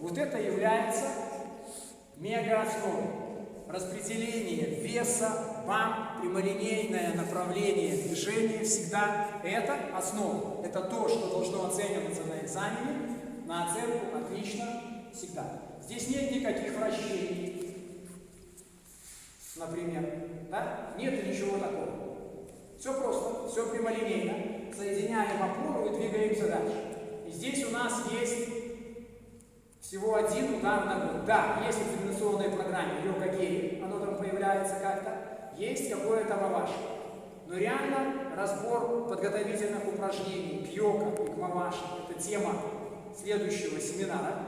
Вот это является мегаосновой. Распределение веса, вам, прямолинейное направление движения всегда это основа. Это то, что должно оцениваться на экзамене. На оценку отлично всегда. Здесь нет никаких вращений, например. Да? Нет ничего такого. Все просто, все прямолинейно. Соединяем опору и двигаемся дальше. И здесь у нас есть всего один удар ногой. Да, есть в экзаменационной программе йога-гей, оно там появляется как-то. Есть какое-то маваши. Но реально разбор подготовительных упражнений к йога и к маваши – это тема следующего семинара.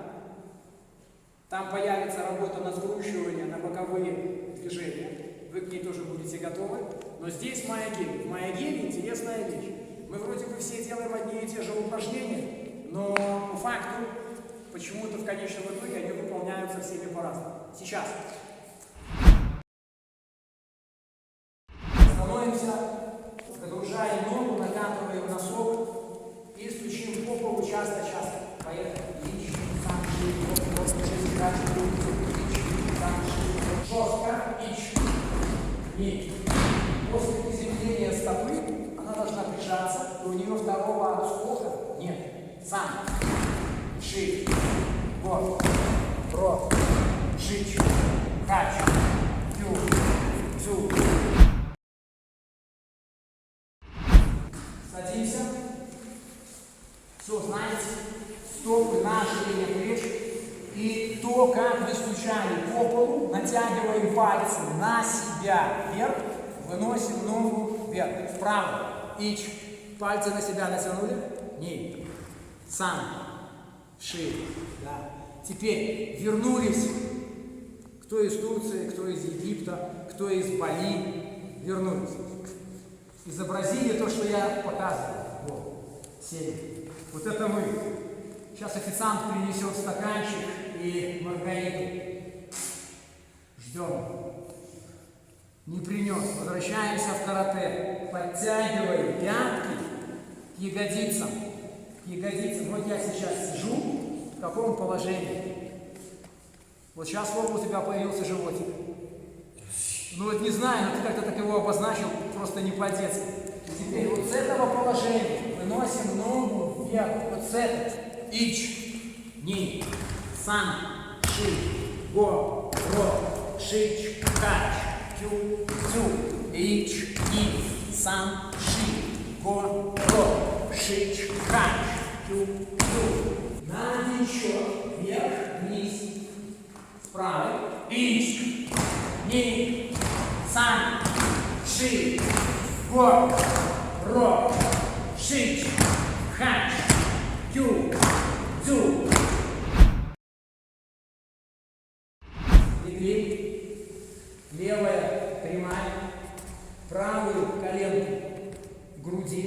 Там появится работа на скручивание, на боковые движения. Вы к ней тоже будете готовы. Но здесь майя-гель. В майя-геле интересная вещь. Мы вроде бы все делаем одни и те же упражнения, но по факту почему-то в конечном итоге они выполняются всеми по-разному. Сейчас. Становимся, загружаем ногу, накатываем носок и стучим по полу часто-часто. Поехали. Жестко. И после приземления стопы она должна прижаться, и у нее второго отскока нет. Сам. Шип. Вот. Ро. Жич. Хач. Ю. Зу. Садимся. Все, знаете, стопы на ширине плеч. И то, как вы стучали по полу, натягиваем пальцы на себя вверх, выносим ногу вверх, вправо. Ич. Пальцы на себя натянули. Ни. Сам. Шире. Да. Теперь вернулись. Кто из Турции, кто из Египта, кто из Бали. Вернулись. Изобразили то, что я показывал. Вот. Сели. Вот это мы. Сейчас официант принесет стаканчик и маргариту. Ждем. Не принес. Возвращаемся в карате. Подтягиваем пятки к ягодицам. К ягодицам. Вот я сейчас сижу. В каком положении? Вот сейчас, Вова, у тебя появился животик. Ну вот не знаю, но ты как-то так его обозначил, просто не по-детски. Теперь вот с этого положения выносим ногу вверх. Вот с этого. Ич, ни, сан, ши, го, ро, шич, хач, кю, цю. Ич, ни, сан, ши, го, ро, шич, хач, кю, цю. На еще вверх, вниз, вправо. Ич, ни, сан, ши, го, ро, шич, хач, кю, цю. Теперь левая прямая, правую коленку к груди.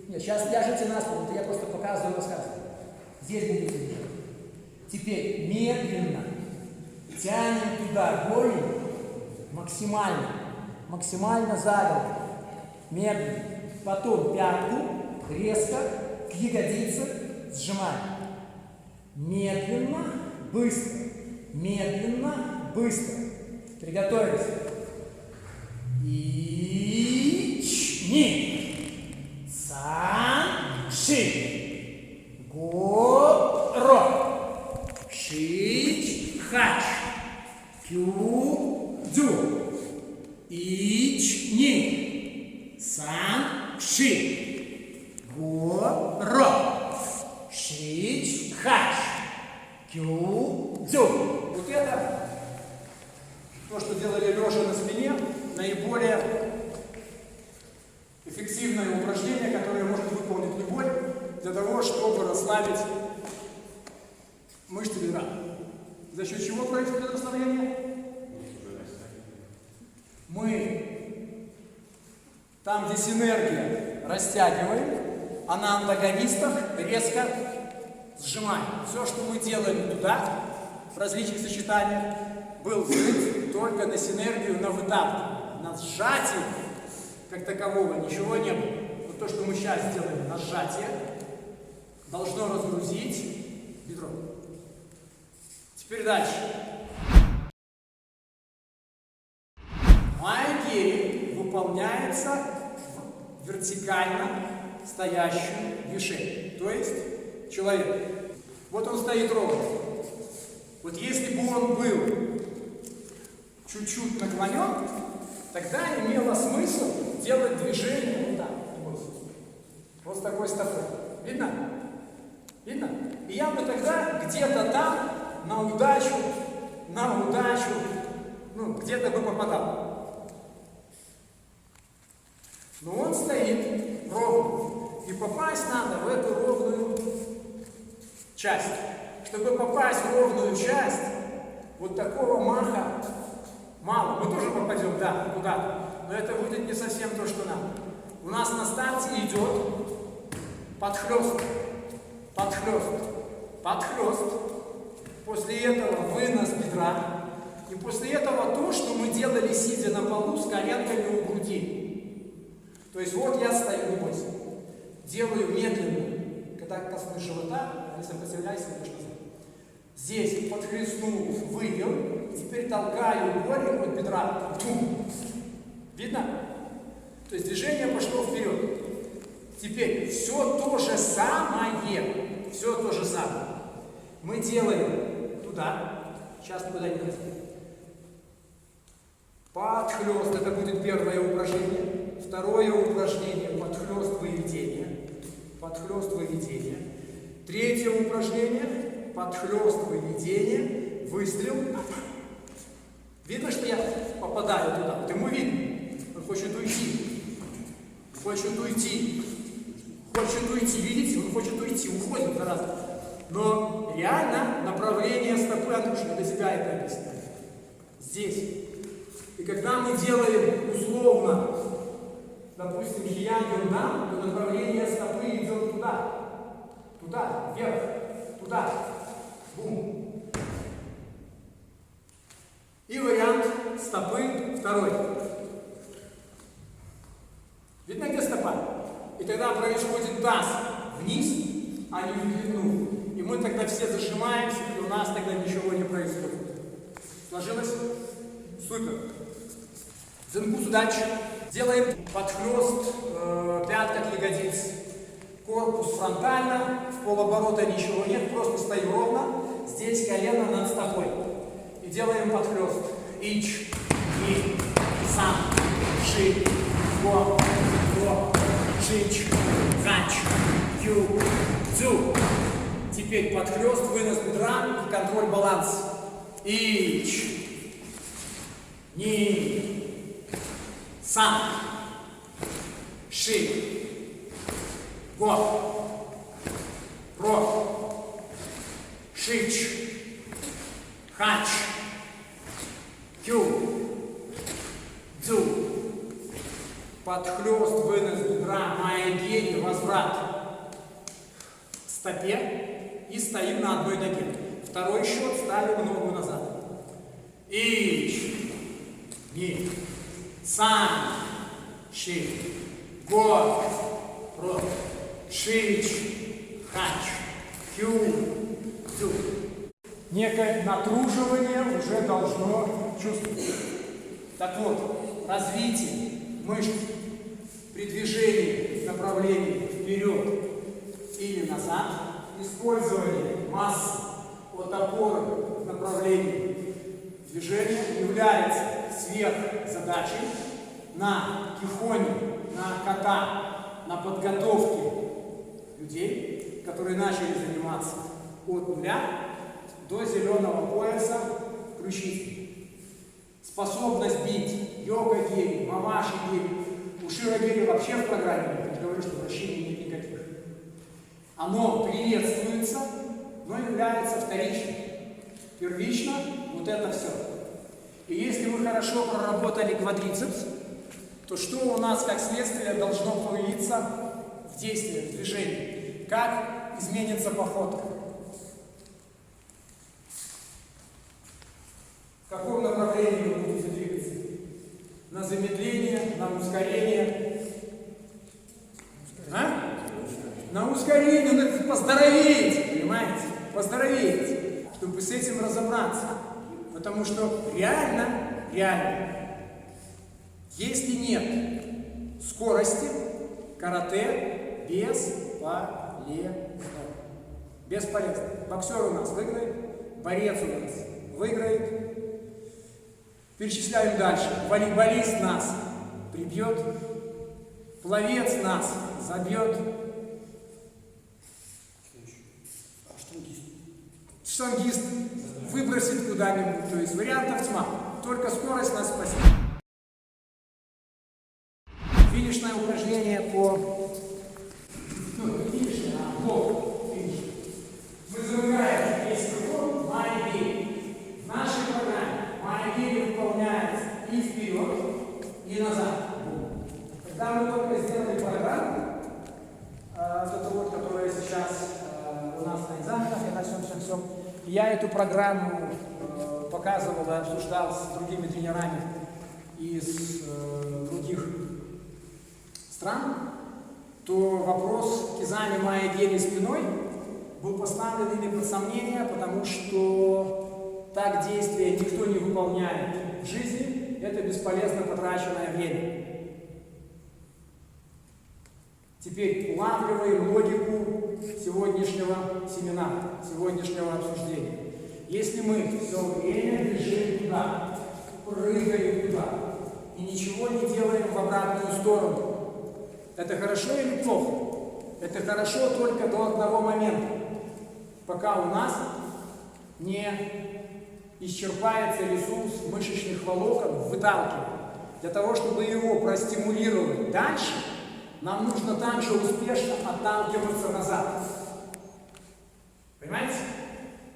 Нет, сейчас ляжете на спину, это я просто показываю, рассказываю. Здесь будете держать. Теперь медленно тянем туда голень максимально, максимально за голову. Медленно. Потом пятку резко к ягодице сжимаем. Медленно, быстро. Медленно, быстро. Приготовились. Ич-ни. Сан. Ши. Го-ро. Шич. Хач. Кю-дю. Ич-ни. Сан. Ши. Го-ро. Шич. Хач. Кю-дю. Вот это то, что делали лежа на спине, наиболее эффективное упражнение, которое может выполнить любой, для того, чтобы расслабить мышцы бедра. За счет чего происходит расслабление? Мы там, где синергия, растягиваем, а на антагонистах резко сжимаем. Все, что мы делаем туда, в различных сочетаниях, был взрыв только на синергию, на вытавку. На сжатие, как такового, ничего не было. Вот то, что мы сейчас делаем на сжатие, должно разгрузить бедро. Теперь дальше. Майгири выполняется в вертикально стоящую мишень. То есть человек. Вот он стоит ровно. Вот если бы он был чуть-чуть наклонен, тогда имело смысл делать движение вот так. Вот с такой стопой. Видно? Видно? И я бы тогда где-то там на удачу, ну, где-то бы попадал. Но он стоит ровно. И попасть надо в эту ровную часть. Чтобы попасть в ровную часть, вот такого маха мало. Мы тоже попадем, да, туда. Но это будет не совсем то, что надо. У нас на старте идет подхлёст, подхлёст, подхлёст. После этого вынос бедра. И после этого то, что мы делали, сидя на полу с коленками у груди. То есть вот я стою, не бойся. Делаю медленно, когда коснусь живота, не сопротивляйся, идешь назад. Здесь подхлестнул, вывел, теперь толкаю корень от бедра. Видно? То есть движение пошло вперед. Теперь все то же самое. Все то же самое. Мы делаем туда. Сейчас никуда не хотим. Подхлёст. Это будет первое упражнение. Второе упражнение. Подхлёст выведение. Подхлёст выведение. Третье упражнение. Подхлёст выведение. Выстрел. Видно, что я попадаю туда? Вот ему видно. Он хочет уйти. Хочет уйти. Хочет уйти. Видите? Он хочет уйти. Уходит зараза. Но реально направление стопы, Андрюша, для себя это объясняет. Здесь. И когда мы делаем условно, допустим, хиянь-гюндам, то направление стопы идет туда. Туда, вверх, туда. Бум. И вариант стопы второй. Видно, где стопа? И тогда происходит таз вниз, а не в длину. И мы тогда все зажимаемся, и у нас тогда ничего не происходит. Сложилось? Супер. Дзенгус, удачи. Делаем подхлёст пяток ягодиц. Корпус фронтально, в полоборота ничего нет, просто стою ровно. Здесь колено над стопой. И делаем подхлёст. Ич, и, сам, ши, го, шич, хач, ю, дзю. Теперь подхлёст, вынос бедра и контроль баланса. Ич, ни, сам, ши, го, про, шич, хач, кю, дзю. Подхлёст, вынос бедра, майгири, возврат к стопе и стоим на одной ноге. Второй счет, ставим ногу назад. Ич, ни, сам, ши, го, про, шич, хач, кю, дзю. Некое натруживание уже должно чувствоваться. Так вот, развитие мышц при движении в направлении вперед или назад, использование массы от опоры в направлении движения является сверхзадачей на кихоне, на ката, на подготовке людей, которые начали заниматься от нуля до зеленого пояса включительно. Способность бить йога-гири, мамаши-гири, у широ-гири вообще в программе нет, я говорю, что вращений нет никаких. Оно приветствуется, но является вторичным. Первично вот это все. И если вы хорошо проработали квадрицепс, то что у нас как следствие должно появиться в действии, в движении? Как изменится походка? В каком направлении вы будете двигаться? На замедление, на ускорение? На ускорение, надо поздороветь, понимаете? Поздороветь, чтобы с этим разобраться. Потому что реально, если нет скорости, карате бесполезно. Бесполезно. Боксер у нас выиграет, борец у нас выиграет. Перечисляем дальше. Волейболист нас прибьет, пловец нас забьет. Штангист выбросит куда-нибудь. То есть вариантов тьма. Только скорость нас спасет. Финишное упражнение по... финишное, финиш. Мы замыкаем весь круг майя-гири. В нашей программе майя-гири выполняется и вперед, и назад. Когда мы только сделали программу, которая сейчас у нас на экзаменах, и на всем, я эту программу показывал и обсуждал с другими тренерами из других стран, то вопрос кизами майя-гири спиной был поставлен ими под сомнение, потому что так действие никто не выполняет в жизни, это бесполезно потраченное время. Теперь улавливаем логику сегодняшнего семинара, сегодняшнего обсуждения. Если мы все время бежим туда, прыгаем туда и ничего не делаем в обратную сторону, это хорошо или плохо? Это хорошо только до одного момента, пока у нас не исчерпается ресурс мышечных волокон в выталкивании. Для того, чтобы его простимулировать дальше, нам нужно также успешно отталкиваться назад. Понимаете?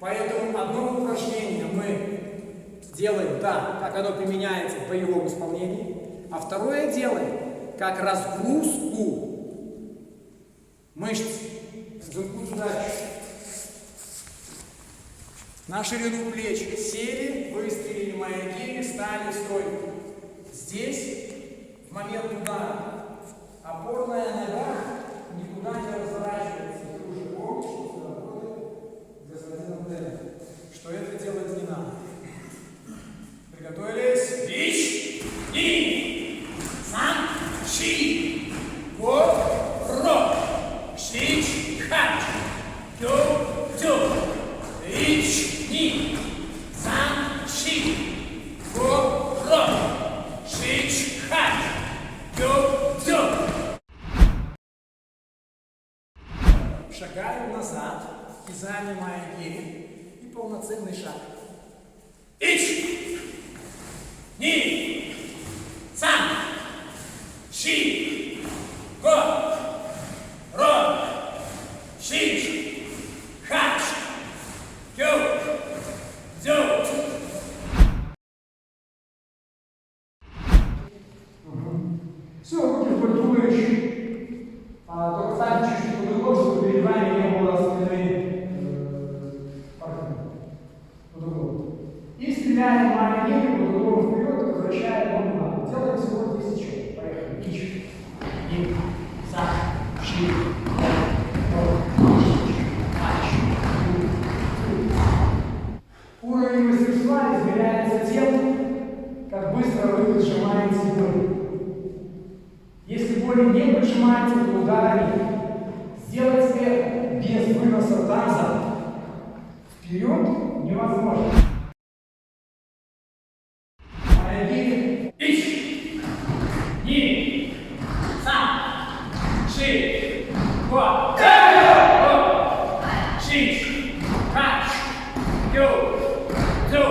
Поэтому одно упражнение мы делаем так, как оно применяется в боевом исполнении, а второе делаем как разгрузку мышц. На ширину плеч сели, выстрелили майя-гири, стали стройно. Здесь, в момент удара, опорная нога никуда не разворачивается. Вы уже помните, что все работает господином Дэном. Что это делать не надо. Приготовились. Рич, ни, сан, ши, го, ро, шич, хач, дю, дю, рич, ни, сан, ши, го, ро, шич, хач, дю, дю. Шагаем назад, кизами майя-гири и полноценный шаг. Ич, ни, сан, ши, го, ро, шич, хач, дю, дю. Все, руки вдоль туловища. Только ставьте чуть-чуть по-другому, чтобы перед вами не было спины по-другому. И стреляем майя-гири по-другому вперед, возвращаем ногу назад. Делаем всего 10 человек. Поехали. Ич, ни, сан, ши, го, шич, хач, дю. Уровень мастерства измеряется тем, как быстро вы поджимаете боль. Если боли не поджимаете, то удара нет. Сделать это без выноса таза вперед невозможно. Майя-гири. Ич, ни, сан, ши, го, ро, шич, хач, дю, дю.